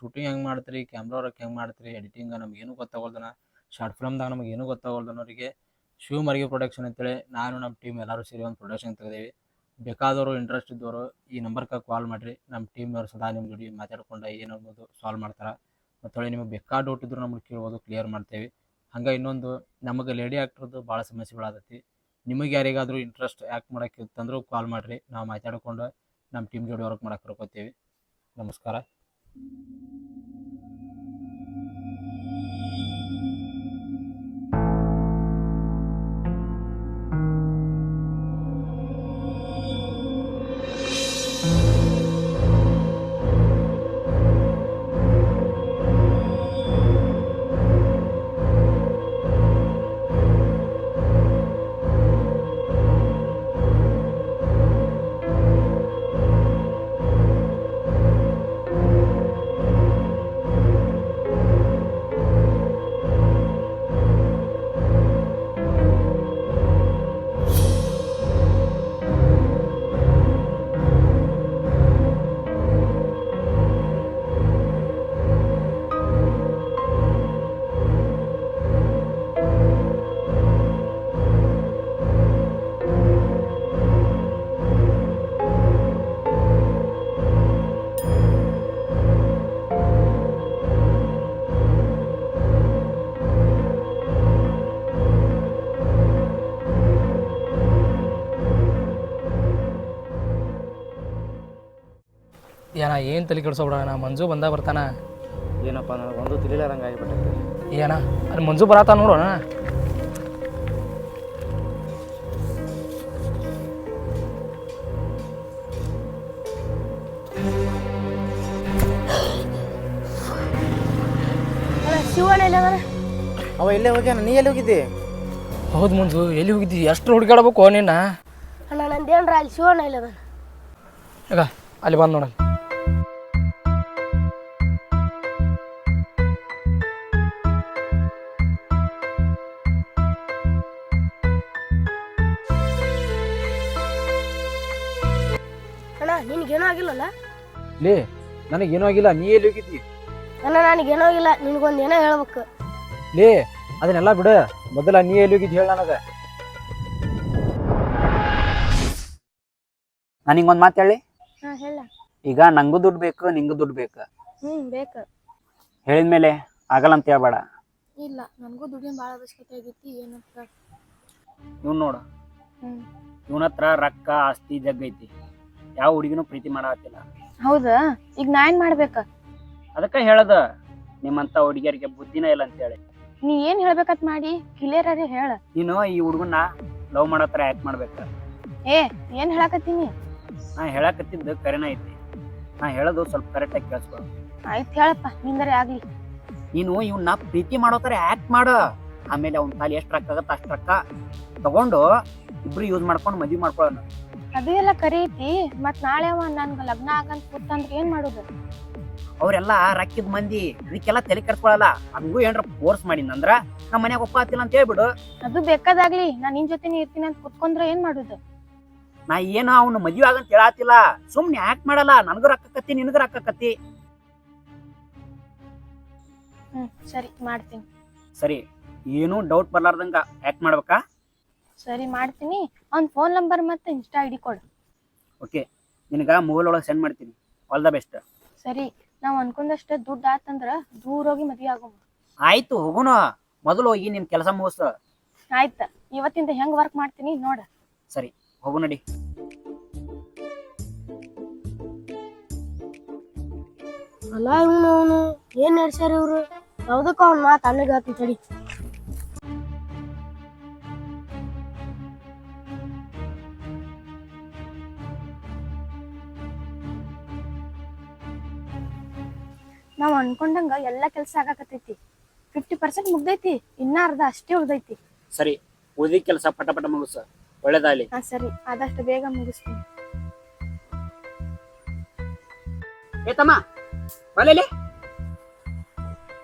Shooting ಹೆಂಗೆ ಮಾಡ್ತೀರಿ, camera work ಹೆಂಗೆ ಮಾಡ್ತೀರಿ, ಎಡಿಟಿಂಗ್ ನಮ್ಗೆ ಏನೂ ಗೊತ್ತಾಗೋಲ್ದನ, ಶಾರ್ಟ್ ಫಿಲ್ಮ್ದಾಗ ನಮಗೆ ಏನೂ ಗೊತ್ತಾಗೋಲ್ದನವರಿಗೆ ಶಿವ ಮರ್ಗಿ ಪ್ರೊಡಕ್ಷನ್ ಅಂತೇಳಿ ನಾನು ನಮ್ಮ ಟೀಮ್ ಎಲ್ಲರೂ ಸೇರಿ ಒಂದು ಪ್ರೊಡಕ್ಷನ್ ತೆಗೆದೇವಿ. ಬೇಕಾದವರು ಇಂಟ್ರೆಸ್ಟ್ ಇದ್ದವರು ಈ ನಂಬರ್ಗೆ ಕಾಲ್ ಮಾಡಿರಿ. ನಮ್ಮ ಟೀಮ್ನವ್ರು ಸದಾ ನಿಮ್ಮ ಜೋಡಿ ಮಾತಾಡ್ಕೊಂಡು ಏನಬೋದು ಸಾಲ್ವ್ ಮಾಡ್ತಾರೆ. ಮತ್ತು ನಿಮಗೆ ಬೇಕಾದ ಡೌಟ್ ಇದ್ದರೂ ನಮ್ಗೆ ಕೇಳ್ಬೋದು, ಕ್ಲಿಯರ್ ಮಾಡ್ತೇವೆ. ಹಂಗೆ ಇನ್ನೊಂದು ನಮಗೆ ಲೇಡಿ ಆ್ಯಕ್ಟ್ರದ್ದು ಭಾಳ ಸಮಸ್ಯೆಗಳಾಗತ್ತಿ. ನಿಮಗೆ ಯಾರಿಗಾದರೂ ಇಂಟ್ರೆಸ್ಟ್ ಆ್ಯಕ್ಟ್ ಮಾಡೋಕ್ಕೆ ಇತ್ತಂದ್ರೂ ಕಾಲ್ ಮಾಡಿರಿ, ನಾವು ಮಾತಾಡ್ಕೊಂಡು ನಮ್ಮ ಟೀಮ್ ಜೋಡಿ ವರ್ಕ್ ಮಾಡಕ್ಕೆ ಕರ್ಕೋತೀವಿ. ನಮಸ್ಕಾರ. ಏನ ಏನು ತಲೆ ಕೆಡ್ಸೋಬಿಡೋಣ, ಮಂಜು ಬಂದ ಬರ್ತಾನ. ಏನಪ್ಪ ನನಗೆ ಒಂದು ತಿಳಿಲಾರಂಗೆ ಆಗಿಬಿಟ್ಟೈತೆ. ಏನ ಅಲ್ಲಿ ಮಂಜು ಬರತ್ತ ನೋಡೋಣ. ಅವ ಇಲ್ಲೇ ಹೋಗ್ಯಾನ, ನೀ ಎಲ್ಲಿ ಹೋಗಿದ್ದಿ? ಹೌದು ಮಂಜು, ಎಲ್ಲಿ ಹೋಗಿದ್ದಿ? ಎಷ್ಟು ಹುಡುಗಾಡ್ಬೇಕು ನಿನ್ನ? ಅಣ್ಣ ನಂದೇನ್ರ ಅಲ್ಲಿ ಶಿವಣ್ಣ ಇಲ್ಲ ಈಗ ಅಲ್ಲಿ ಬಂದು ನೋಡಲ್ಲ. ಅಣ್ಣ ನಿನಗೇನೂ ಆಗಿಲ್ಲಲ್ಲ? ಲೇ ನನಗೇನೂ ಆಗಿಲ್ಲ, ನೀ ಎಲ್ಲಿ ಹೋಗಿದ್ದಿ? ಅಣ್ಣ ನನಗೇನೂ ಆಗಿಲ್ಲ, ನಿನಗೊಂದು ಏನೋ ಹೇಳ್ಬೇಕು. ಲೇ ಅದನ್ನೆಲ್ಲ ಬಿಡ, ಮೊದಲ ನೀ ಎಲ್ಲಿ ಹೋಗಿದ್ದು ಹೇಳ ನನಗೆ. ನಾನು ಹಿಂಗೊಂದು ಮಾತು ಹೇಳಿ. ಹಾಂ ಹೇಳ. ಈಗ ನಂಗೂ ದುಡ್ಡು ಬೇಕು, ನಿಂಗೂ ದುಡ್ಡು ಬೇಕು. ಬೇಕು. ಹೇಳಿದ್ಮೇಲೆ ಆಗಲ್ಲ ಅಂತ ಹೇಳ್ಬೇಡ. ಇಲ್ಲ ನನಗೂ ದುಡ್ಡಿನ ಭಾಳ ಅವಶ್ಯಕತೆ ಆಗೈತಿ. ಏನಂತ ಇವ್ನು ನೋಡು, ಇವನ ಹತ್ರ ರೊಕ್ಕ ಆಸ್ತಿ ಜಗ್ಗೈತಿ, ಯಾವ ಹುಡುಗಿನೂ ಪ್ರೀತಿ ಮಾಡತ್ತಿಲ್ಲ. ಹೌದಾ? ಈಗ ನಾ ಏನು ಮಾಡ್ಬೇಕ? ಅದಕ್ಕೆ ಹೇಳದ ನಿಮ್ಮಂತ ಹುಡುಗಿಯರಿಗೆ ಬುದ್ಧಿನ ಇಲ್ಲ ಅಂತ ಹೇಳಿ. ನೀ ಏನು ಹೇಳ್ಬೇಕತ್ ಮಾಡಿ ಕ್ಲಿಯರ್ ಆಗಿ ಹೇಳ. ನೀನು ಈ ಹುಡುಗನ್ನ ಲವ್ ಮಾಡೋ ಥರ ಆ್ಯಕ್ಟ್ ಮಾಡ್ಬೇಕ. ಏನು ಹೇಳಕತ್ತೀನಿ? ನಾ ಹೇಳಕತ್ತಿದ್ದು ಕರೆನ ಐತಿ, ನಾ ಹೇಳೋದು ಸ್ವಲ್ಪ ಕರೆಕ್ಟಾಗಿ ಕೇಳಿಸ್ಕೊ. ಆಯ್ತು ಹೇಳಪ್ಪ, ನಿಂದರೆ ಆಗಲಿ. ನೀನು ಇವನ್ನ ಪ್ರೀತಿ ಮಾಡೋ ಥರ ಆ್ಯಕ್ಟ್ ಮಾಡು. ಆಮೇಲೆ ಅವ್ನ ತಾಲಿ ಎಷ್ಟು ರೊಕ್ಕ ಆಗತ್ತೆ ಅಷ್ಟು ರೊಕ್ಕ ತಗೊಂಡು ಇಬ್ರು ಯೂಸ್ ಮಾಡ್ಕೊಂಡು ಮದ್ವೆ ಮಾಡ್ಕೊಳ್ಳೋಣ. ಅದು ಎಲ್ಲ ಕರೆ ಐತಿ. ಮತ್ತು ನಾಳೆ ಅವ ನನ್ಗೆ ಲಗ್ನ ಆಗಂತ ಕೂತಂದ್ರೆ ಏನು ಮಾಡೋದು? ಅವರೆಲ್ಲ ರೊಕ್ಕಿದ ಮಂದಿ, ಇದಕ್ಕೆಲ್ಲ ತಲೆ ಕೆಡ್ಸ್ಕೊಳಲ್ಲ. ಹಂಗೂ ಏನ್ರ ಫೋರ್ಸ್ ಮಾಡಿನಂದ್ರ ನಮ್ಮ ಮನ್ಯಾಗ ಒಪ್ಪಾತಿಲ್ಲ ಅಂತ ಹೇಳ್ಬಿಡು. ಅದು ಬೇಕಾದಾಗ್ಲಿ, ನಾನು ನಿನ್ ಜೊತೆ ಇರ್ತೀನಿ ಅಂತ ಕುತ್ಕೊಂಡ್ರೆ ಏನ್ ಮಾಡುದು? ನಾ ಏನ ಅವ್ನ ಮದ್ವೆ ಆಗಂತ ಹೇಳಾತಿಲ್ಲ, ಸುಮ್ನೆ ಆಕ್ಟ್ ಮಾಡಲ್ಲ. ನನಗೂ ರೊಕ್ಕಕತ್ತಿ, ನಿನಗೂ ರೊಕ್ಕಕತ್ತಿ. ಸರಿ ಮಾಡ್ತೀನಿ. ಸರಿ, ಏನು ಡೌಟ್ ಬರ್ಲಾರ್ದಂಗ ಆಕ್ಟ್ ಮಾಡ್ಬೇಕಾ? ಸರಿ ಮಾಡ್ತೀನಿ. ಅವ್ನ ಫೋನ್ ನಂಬರ್ ಮತ್ತೆ ಇನ್ಸ್ಟಾ ಐಡಿ ಕೊಡು. ಓಕೆ, ನಿನಗ ಮೊಬೈಲ್ ಒಳಗೆ ಸೆಂಡ್ ಮಾಡ್ತೀನಿ. All the best. ಸರಿ, ನಾವ್ ಅನ್ಕೊಂಡಷ್ಟ ದುಡ್ಡು ಆತಂದ್ರ ದೂರ ಹೋಗಿ ಮದ್ವೆ ಆಗೋಣ. ಆಯ್ತು, ಹೋಗುಣ. ಮೊದಲು ಹೋಗಿ ನಿನ್ ಕೆಲಸ ಮುಗಿಸ. ಆಯ್ತ, ಇವತ್ತಿಂದ ಹೆಂಗ್ ವರ್ಕ್ ಮಾಡ್ತೀನಿ ನೋಡ. ಸರಿ, ಹೋಗು ನಡಿ. ಅಲ್ಲ ಇವನು ಏನ್ ನಡ್ಸ್ಯಾರ ಇವ್ರು? ಯಾವ್ದಕ್ಕ ಅವ್ನ ಮಾತು ಅಣ್ಣಗಾತಿ ತಡಿ. ನಾವ್ ಅನ್ಕೊಂಡಂಗ ಎಲ್ಲಾ ಕೆಲ್ಸ ಆಗಾಕತೈತಿ. 50% ಮುಗ್ದೈತಿ, ಇನ್ನ ಅರ್ಧ ಅಷ್ಟೇ ಉಳ್ದೈತಿ. ಸರಿ, ಓದಿ ಕೆಲಸ ಪಟ ಪಟ ಮುಗಿಸ. ಒಳ್ಳೇದಾಗ್ಲಿ. ಹಾ ಸರಿ, ಆದಷ್ಟು ಬೇಗ ಮುಗಿಸ್ತೀನಿ. ಏತಮ್ಮ ಬಲೇಲಿ,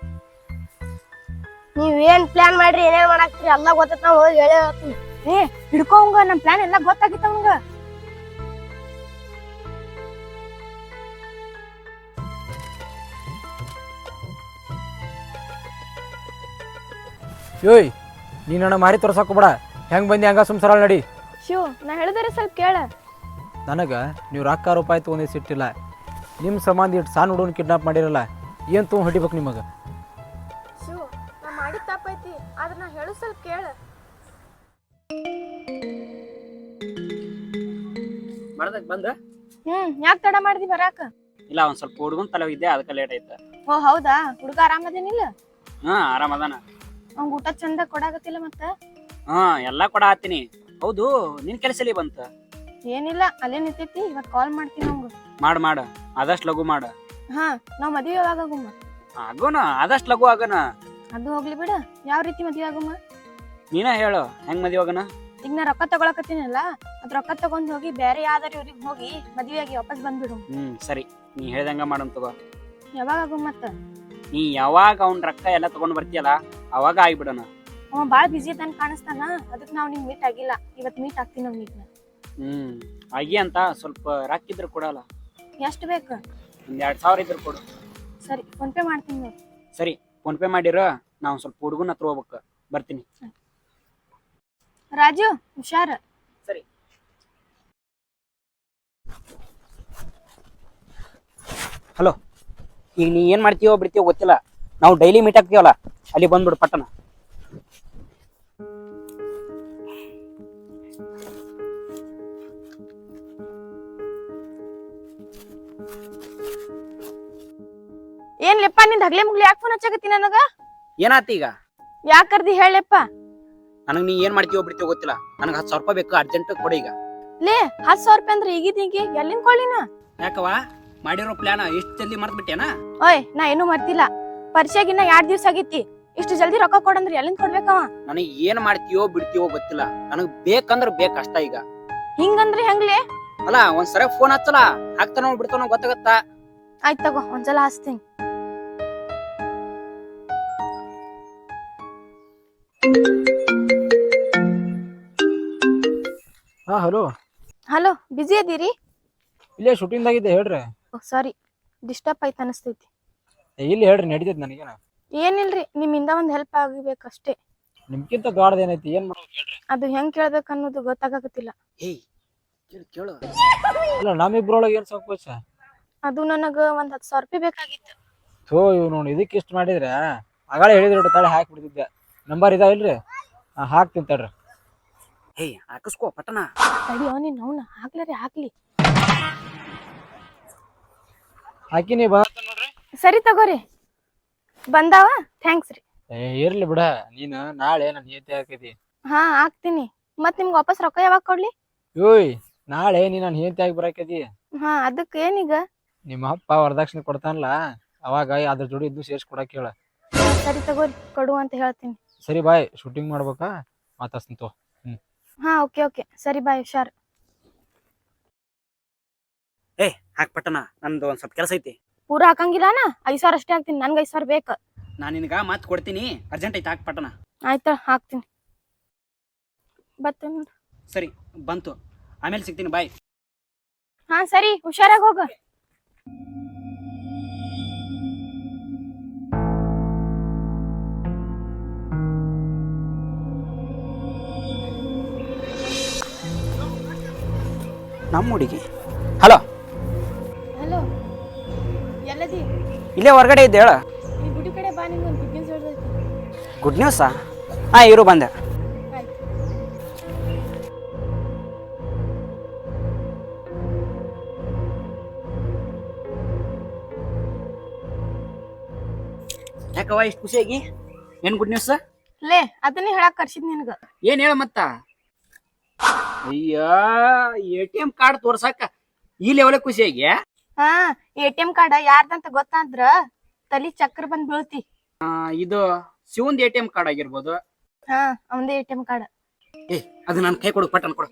ನೀವೇನ್ ಪ್ಲಾನ್ ಮಾಡ್ರಿ, ಏನೇನ್ ಮಾಡಾಕ್ತಿರಿ ಎಲ್ಲ ಗೊತ್ತೈತಿ. ನಾವು ಹೋಗಿ ಹೇಳೇ ಹೇಳ್ತೀನಿ. ಹಿಡ್ಕೊಂಗ, ನಮ್ ಪ್ಲಾನ್ ಎಲ್ಲ ಗೊತ್ತಾಗಿತ್ತ ಅವಂಗ. ಯೋಯ್ ನೀನು ನನ್ನ ಮಾರಿ ತೋರ್ಸಾಕೋಬೇಡ. ಹೆಂಗೆ ಬಂದು ಹಂಗ ಸುಮ್ಸರ ನಡಿ. ಶಿವ್ ನಾ ಹೇಳಿದ್ರೆ ಸ್ವಲ್ಪ ಕೇಳ. ನನಗೆ ನೀವು ರೊಕ್ಕ ರೂಪಾಯಿ ತೊಗೊಂಡು ಸಿಟ್ಟಿಲ್ಲ. ನಿಮ್ಮ ಸಂಬಂಧ ಇಟ್ಟು ಸಣ್ಣ ಹುಡುಗನ ಕಿಡ್ನಾಪ್ ಮಾಡಿರಲ್ಲ, ಏನು ತೊಗೊಂಡು ಹೊಡಿಬೇಕು ನಿಮಗೆ? ಶಿವ್ ನಾ ಮಾಡಿದ ತಪ್ಪೈತಿ, ಆದ್ರೆ ನಾ ಹೇಳು ಸ್ವಲ್ಪ ಕೇಳ. ಮಾಡ್ದಕ್ ಬಂದ ಯಾಕೆ ತಡ ಮಾಡ್ದಿ ಬರಾಕ? ಇಲ್ಲ ಒಂದ್ ಸ್ವಲ್ಪ ಹುಡುಗನ್ ತಲೆ ಇದ್ದೆ ಅದಕ್ಕೆ ಲೇಟ್ ಆಯ್ತ. ಓ ಹೌದಾ, ಹುಡುಗ ಆರಾಮದೇನಿಲ್ಲ? ಹಾ ಆರಾಮದಾನ. ಅವ್ಗ ಊಟ ಚಂದ ಕೊಡಾಕತ್ತಿಲ್ಲ ಮತ್ತ? ಹಾ ಎಲ್ಲಾ ಕೊಡ ಹಾಕ್ತೀನಿ. ಹೌದು ನಿನ್ ಕೆಲಸಲಿ ಬಂತ? ಏನಿಲ್ಲ, ಅಲ್ಲೇ ನಿಂತೈತಿ. ಇವತ್ತು ಕಾಲ್ ಮಾಡ್ತೀನಿ ಅವಂಗ. ಮಾಡ ಆದಷ್ಟು ಲಘು ಮಾಡ. ಹಾ ನಾವ್ ಮದ್ವೆ ಯಾವಾಗ ಆಗುಮ್ಮ? ಆಗೋಣ ಆದಷ್ಟು ಲಘು ಆಗಣ. ಅದು ಹೋಗ್ಲಿ ಬಿಡ, ಯಾವ ರೀತಿ ಮದ್ವೆ ಆಗುಮ್ಮ? ನೀನ ಹೇಳು ಹೆಂಗ್ ಮದ್ವೆ ಆಗಣ? ಈಗ ನಾ ರೊಕ್ಕ ತಗೊಳಕತ್ತೀನಲ್ಲ, ಅದ್ ರೊಕ್ಕ ತಗೊಂಡ್ ಹೋಗಿ ಬೇರೆ ಯಾವ್ದಾರ ಇವ್ರಿಗೆ ಹೋಗಿ ಮದ್ವೆಯಾಗಿ ವಾಪಸ್ ಬಂದ್ಬಿಡು. ಸರಿ, ನೀ ಹೇಳ್ದಂಗ ಮಾಡಮ್ ತಗೋ. ಯಾವಾಗ ಆಗುಮ್ ಮತ್ತ? ನೀ ಯಾವಾಗ ಅವ್ನ ರೊಕ್ಕ ಎಲ್ಲ ತಗೊಂಡ್ ಬರ್ತೀಯಲ್ಲ ಅವಾಗ ಆಗ್ಬಿಡಣ. ಅವ ಬಾಳ ಬಿಜಿ ಇದ್ದಾನ ಕಾಣಿಸ್ತಾನ, ಅದಕ್ ನಾವ್ ನಿಂಗ್ ಮೀಟ್ ಆಗಿಲ್ಲ. ಇವತ್ ಮೀಟ್ ಆಗ್ತೀನಿ ಅವ್ನಿಗೆ. ಆಗಿ ಅಂತ ಸ್ವಲ್ಪ ರೊಕ್ಕ ಇದ್ರ ಕೊಡಲ್ಲ. ಎಷ್ಟ್ ಬೇಕು? ಒಂದ್ 2000 ಇದ್ರ ಕೊಡು. ಸರಿ, ಫೋನ್ ಪೇ ಮಾಡ್ತೀನಿ ನೋಡು. ಸರಿ, ಫೋನ್ ಪೇ ಮಾಡಿರ. ನಾವ್ ಸ್ವಲ್ಪ ಹುಡುಗನ ಹತ್ರ ಹೋಗ್ಬೇಕು, ಬರ್ತೀನಿ. ರಾಜು ಹುಷಾರ. ಸರಿ. ಹಲೋ, ಈಗ ನೀ ಏನ್ ಮಾಡ್ತೀವೋ ಬಿಡ್ತೀವೋ ಗೊತ್ತಿಲ್ಲ. ನಾವು ಡೈಲಿ ಮೀಟ್ ಆಗ್ತೀವಲ್ಲ, ಅಲ್ಲಿ ಬಂದ್ಬಿಡು ಪಟ್ಟಣ. ಏನ್ ಲೆಪ್ಪ ನಿಂದ ಹಗ್ಲೆ ಮುಗ್ಲಿ ಯಾಕೆ ಫೋನ್ ಹಚ್ಚಾಕತ್ತಿ ನನಗ? ಏನಾತ ಈಗ? ಯಾಕ ಕರ್ದಿ ಹೇಳಪ್ಪ. ನನಗ್ ನೀ ಏನ್ ಮಾಡ್ತೀವೋ ಬಿಡ್ತೀವೋ ಗೊತ್ತಿಲ್ಲ. ನನಗ್ 10,000 ರೂಪಾಯಿ ಬೇಕು, ಅರ್ಜೆಂಟ್ ಕೊಡಿ ಈಗ. ಲೇ 10,000 ರೂಪಾಯಿ ಅಂದ್ರೆ ಈಗಿದ್ದೀಗಿ ಎಲ್ಲಿಂದ ಕೊಳ್ಳಿನ? ಯಾಕವ ಮಾಡಿರೋ ಪ್ಲಾನ್ ಇಷ್ಟು ಜಲ್ದಿ ಮರ್ತ್ ಬಿಟ್ಟೇನಾ? ಓಯ್ ನಾ ಏನು ಮರ್ತಿಲ್ಲ. ಪರೀಕ್ಷೆಗಿನ್ನ 2 ದಿವ್ಸ ಆಗೈತಿ. ಇಷ್ಟು ಜಲ್ದಿ ರೊಕ್ಕ ಕೊಡಂದ್ರೆ ಎಲ್ಲಿಂದ ಕೊಡ್ಬೇಕವ? ನನಗ್ ಏನ್ ಮಾಡ್ತೀವೋ ಬಿಡ್ತೀವೋ ಗೊತ್ತಿಲ್ಲ. ನನಗ್ ಬೇಕಂದ್ರ ಬೇಕಷ್ಟ ಈಗ. ಹಿಂಗಂದ್ರೆ ಹೆಂಗ್ಲೇ? ಅಲ್ಲ ಒಂದ್ಸಲ ಫೋನ್ ಹಚ್ಚಲ್ಲ, ಹಾಕ್ತಾನೋ ಬಿಡ್ತಾನೋ ಗೊತ್ತಾಗತ್ತಾ? ಆಯ್ತ್ ತಗೋ, ಒಂದ್ಸಲ ಹಚ್ತೀನಿ. ಹಾಂ ಹಲೋ. Hello, busy ಅದೀರಿ? ಇಲ್ಲೇ ಶೂಟಿಂಗ್ದಾಗಿದ್ದೆ, ಹೇಳ್ರಿ. ಸಾರಿ, ಡಿಸ್ಟರ್ಬ್ ಆಯ್ತು ಅನಿಸ್ತೈತಿ. ಇಲ್ಲಿ ಹೇಳ್ರಿ, ನಡೀತೈತಿ ನನಗೇನ. ಏನಿಲ್ರಿ, ನಿಮ್ಮಿಂದ ಒಂದ್ ಹೆಲ್ಪ್ ಆಗಿಬೇಕಷ್ಟೇ. ನಿಮ್ಗಿಂತ ದೊಡ್ಡದೇನೈತಿ, ಏನ್ ಮಾಡ್ಬೇಕು ಹೇಳ್ರಿ. ಅದು ಹೆಂಗ್ ಕೇಳ್ಬೇಕು ಅನ್ನೋದು ಗೊತ್ತಾಗಕತ್ತಿಲ್ಲ. ಏಯ್ ಕೇಳು. ಇಲ್ಲ ನಮ್ಮಿಬ್ರೊಳಗೆ ಏನ್ ಸಂಕೋಚ? ಅದು ನನಗ ಒಂದ್ 10,000 ರೂಪಾಯಿ ಬೇಕಾಗಿತ್ತು. ಇವ್ ನೋಡಿ ಇದಕ್ಕೆ ಇಷ್ಟ ಮಾಡಿದ್ರೆ ಆಗಾಳೆ ಹೇಳಿದ್ರು ತಾಳೆ ಹಾಕಿ ಬಿಡ್ತಿದ್ದೆ. ನಂಬರ್ ಇದಾವ ಇಲ್ರಿ? ಹಾಕ್ತೀನಿ ತಡ್ರಿ. ಏಯ್ ಹಾಕಿಸ್ಕೋ ಪಟ್ಟಣ. ತಡಿ ಅವನಿ ನೋನ ಹಾಕ್ಲರಿ ಹಾಕ್ಲಿ. ಹಾಕಿನಿ ನೋಡ್ರಿ. ಸರಿ ತಗೋರಿ, ಬಂದಾವ. ಥ್ಯಾಂಕ್ಸ್ ರೀ. ಇರ್ಲಿ ಬಿಡ, ನೀನು ನಾಳೆ ನನ್ನ ನಿಯತಿ ಹಾಕೈತಿ. ಹಾ ಹಾಕ್ತೀನಿ. ಮತ್ ನಿಮ್ಗೆ ವಾಪಸ್ ರೊಕ್ಕ ಯಾವಾಗ ಕೊಡ್ಲಿ? ಯೋಯ್ ನಾಳೆ ನೀ ನನ್ನ ನಿಯತಿ ಆಗಿ ಬರಾಕೈತಿ. ಹಾ ಅದಕ್ಕೆ ಏನೀಗ? ನಿಮ್ಮ ಅಪ್ಪ ವರದಕ್ಷಿಣೆ ಕೊಡ್ತಾನಲ್ಲ, ಅವಾಗ ಅದ್ರ ಜೋಡಿ ಇದ್ದು ಸೇರ್ಸಿ ಕೊಡಕ್ ಹೇಳ. ಸರಿ ತಗೋರಿ, ಕೊಡು ಅಂತ ಹೇಳ್ತೀನಿ. ಸರಿ ಬಾಯ್, ಶೂಟಿಂಗ್ ಮಾಡ್ಬೇಕಾ? ಮಾತಾಡ್ತೀನಿ. ಹಾ ಓಕೆ ಸರಿ ಬಾಯ್, ಹುಷಾರ್. ಹಾಕ್ ಪಟ್ಟಣ, ನಂದು ಒಂದ್ ಸ್ವಲ್ಪ ಕೆಲಸ ಐತಿ. ಪೂರಾ ಹಾಕಂಗಿಲ್ಲನಾ? 5,000 ಅಷ್ಟೇ ಹಾಕ್ತೀನಿ. ನನ್ಗೆ 5,000 ಬೇಕು. ನಾನ್ ನಿನಗ ಮಾತ್ ಕೊಡ್ತೀನಿ, ಅರ್ಜೆಂಟ್ ಐತಿ, ಹಾಕ್ ಪಟ್ಟಣ. ಆಯ್ತಾ, ಹಾಕ್ತೀನಿ. ಬರ್ತೇನೆ ನೋಡ್ರಿ. ಸರಿ ಬಂತು, ಆಮೇಲೆ ಸಿಗ್ತೀನಿ, ಬಾಯ್. ಹಾ ಸರಿ, ಹುಷಾರಾಗಿ ಹೋಗ. ನಮ್ಮ ಹುಡುಗಿ. ಹಲೋ ಹಲೋ, ಎಲ್ಲದಿ? ಇಲ್ಲೇ ಹೊರಗಡೆ ಇದ್ದೆ, ಹೇಳ. ಈ ಗುಡಿ ಕಡೆ ಬಾ, ನಿಂಗೆ ಒಂದು ಗುಡ್ ನ್ಯೂಸ್ ಹೇಳ್ದೈತಿ. ಗುಡ್ ನ್ಯೂಸಾ? ಹಾ ಇರು, ಬಂದೆ. ಆಯ್ತು. ಯಾಕವ್ವ ಇಷ್ಟು ಖುಷಿಯಾಗಿ? ಏನ್ ಗುಡ್ ನ್ಯೂಸ್? ಲೇ ಅದನ್ನೇ ಹೇಳಕ್ ಕರ್ಸಿದ್ ನಿನಗ. ಏನ್ ಹೇಳ ಮತ್ತ? ಅಯ್ಯ ATM ಕಾರ್ಡ್ ತೋರ್ಸಾಕ ಈ ಲೆವೆಲ್ ಖುಷಿಯಾಗಿ? ಹಾ, ATM ಕಾರ್ಡ್ ಯಾರ್ದಂತ ಗೊತ್ತಾದ್ರ ತಲಿ ಚಕ್ರ ಬಂದ್ ಬೀಳ್ತಿ. ಇದು ಶಿವಂದ್ ATM ಕಾರ್ಡ್ ಆಗಿರ್ಬೋದು. ಹಾ, ಅವಂದೇ ATM ಕಾರ್ಡ್. ಅದು ನನ್ ಕೈ ಕೊಡು, ಪಟ್ಟನ್ ಕೊಡು.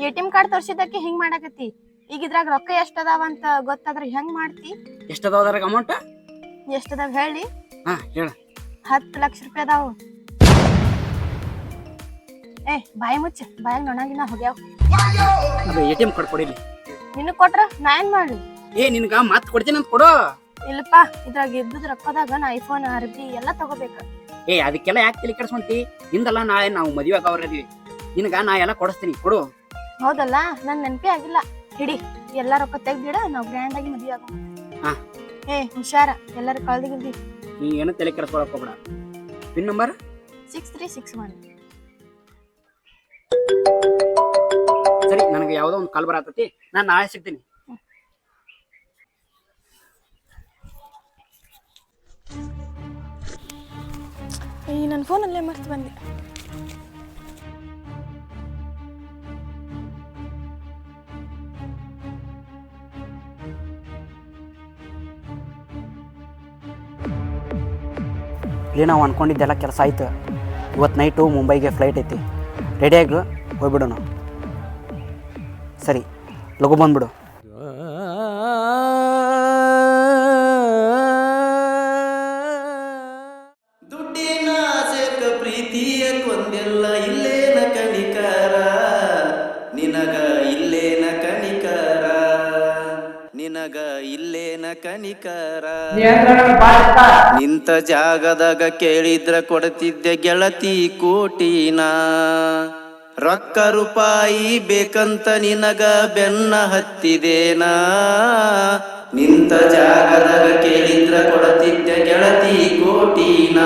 ATM ಕಾರ್ಡ್ ತೋರ್ಸಿದಕ್ಕೆ ಹಿಂಗ್ ಮಾಡಾಕತ್ತಿ. ಈಗ ಇದ್ರಾಗ ರೊಕ್ಕ ಎಷ್ಟ್ ಅದಾವ ಅಂತ ಗೊತ್ತಾದ್ರ ಹೆಂಗ್ ಮಾಡ್ತಿ? ಎಷ್ಟದಾವ ಅದ್ರಾಗ ಅಮೌಂಟ್? ಎಷ್ಟ್ ಅದಾವ ಹೇಳಿ? ಹಾ ಹೇಳ. 10 ಲಕ್ಷ ರೂಪಾಯಿ ಅದಾವು. ಬಾಯಿ ಮುಚ್ಚ, ಬಾಯಾಗ ನೊಣಗಿನ ಹೋಗ್ಯಾವ. ಅದು ATM ಕಾರ್ಡ್ ಕೊಡಿಲಿ. ನಿನಗ್ ಕೊಟ್ರ ನಾ ಏನ್ ಮಾಡ್ಲಿ? ನಿನ್ಗ ಮಾತ್ ಕೊಡ್ತೀನಿ ಅಂತ ಕೊಡು. ಇಲ್ಲಪ್ಪ, ಇದ್ರಾಗ ಇದ್ದದ್ ರೊಕ್ಕದಾಗ ನಾ ಐಫೋನ್, ಅರ್ಬಿ ಎಲ್ಲಾ ತಗೋಬೇಕ. ಅದಕ್ಕೆಲ್ಲ ಯಾಕೆ ತಲೆ ಕೆಡಿಸ್ಕೊಂತಿ? ಇಂದಲ್ಲ ನಾಳೆ ನಾವು ಮದುವೆ ಆಗವ್ರದೀವಿ, ನಿನಗ ನಾ ಎಲ್ಲ ಕೊಡಿಸ್ತೀನಿ, ಕೊಡು. ಹೌದಲ್ಲ, ನನ್ ನೆನಪೇ ಆಗಿಲ್ಲ. ಹಿಡಿ, ಎಲ್ಲ ರೊಕ್ಕ ತೆಗ್ದಿಡ, ನಾವ್ ಗ್ರ್ಯಾಂಡ್ ಆಗಿ ಮದ್ವೆ ಆಗೋಣ. ಹಾ. ಹುಷಾರ, ಎಲ್ಲರೂ ಕಳ್ದಿಗಿಲ್ದಿ. ನೀ ಏನು ತಲೆ ಕೆಡಿಸ್ಕೊಳಕ್ ಹೋಗ್ಬೇಡ. Pin number 6361. ಸರಿ, ನನಗೆ ಯಾವ್ದೋ ಒಂದು ಕಾಲ್ ಬರತೈತಿ, ನಾನು ನಾಳೆ ಸಿಗ್ತೀನಿ. ನನ್ನ ಫೋನಲ್ಲೇ ಮರ್ತು ಬಂದೆ. ಇಲ್ಲಿ ನಾವು ಅನ್ಕೊಂಡಿದ್ದೆಲ್ಲ ಕೆಲಸ ಆಯ್ತು. ಇವತ್ತು ನೈಟು ಮುಂಬೈಗೆ ಫ್ಲೈಟ್ ಐತಿ, ರೆಡಿಯಾಗಿ ಹೋಗ್ಬಿಡೋಣ. ಸರಿ, ಲಘು ಬಂದ್ಬಿಡು. ದುಡ್ಡಿನ ಆಸೆಕ ಪ್ರೀತಿಯ ಕೊಂದೆಲ್ಲ ಇಲ್ಲೇನ ಕಣಿಕಾರ, ನಿನಗ ಇಲ್ಲೇನ ಕಣಿಕಾರ, ನಿನಗ ಇಲ್ಲೇನ ಕಣಿಕಾರ. ನಿಂತ ಜಾಗದಾಗ ಕೇಳಿದ್ರ ಕೊಡ್ತಿದ್ದೆ ಗೆಳತಿ ಕೋಟಿನ, ರೊಕ್ಕ ರೂಪಾಯಿ ಬೇಕಂತ ನಿನಗ ಬೆನ್ನ ಹತ್ತಿದೇನಾ. ನಿಂತ ಜಾಗದಾಗ ಕೇಳಿದ್ರ ಕೊಡ್ತಿದ್ದೆ ಗೆಳತಿ ಕೋಟಿನ.